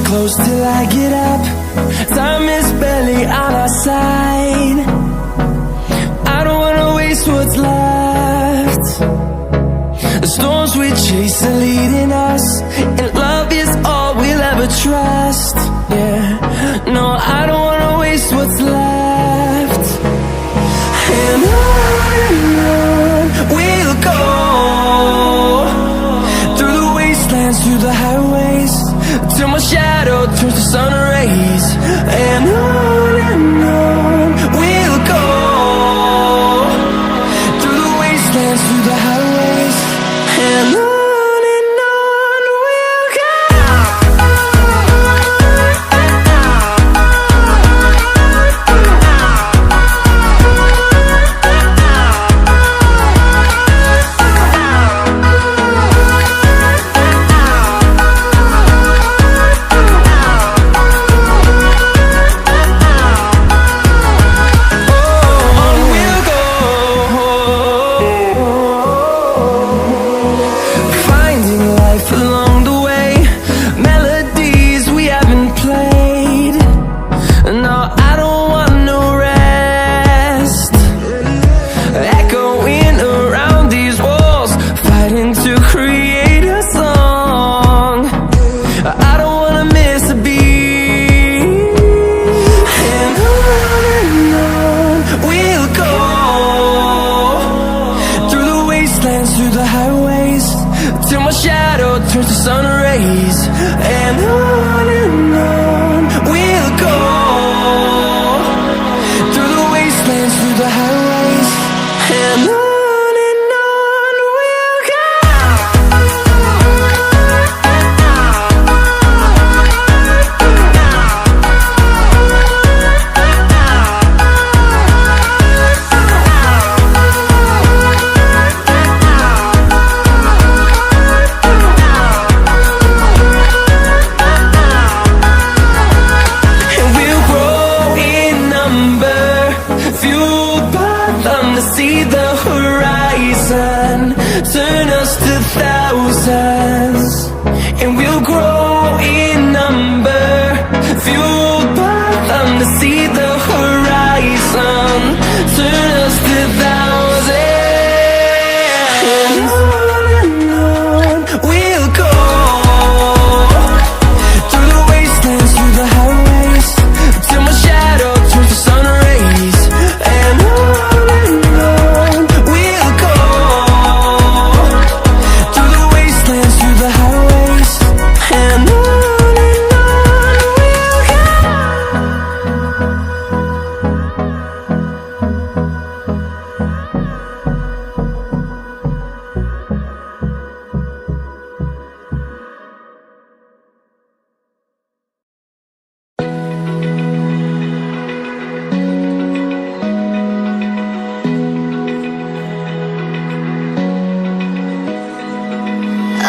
close till I get up. Time is barely on our side. I don't wanna waste what's left. The storms we chase are leading us, and love is all we'll ever trust. Yeah, no, I don't wanna waste what's left. And on we'll go, through the wastelands, through the highways, till my shadow turns to sun rays. And on we'll go, through the wastelands, through the highways, and on we'll go. Through the highways, till my shadow turns to sun rays. And on we'll go, through the wastelands, through the highways, and on we'll go. See the horizon turn us to thousands, and we'll grow in number, fueled by them. To see the horizon turn us to thousands, and on we'll go, through the wastelands, through the highways, till my shadow turns to sun rays. And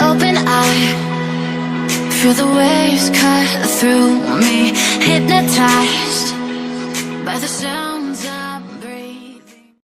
open eye, feel the waves cut through me, hypnotized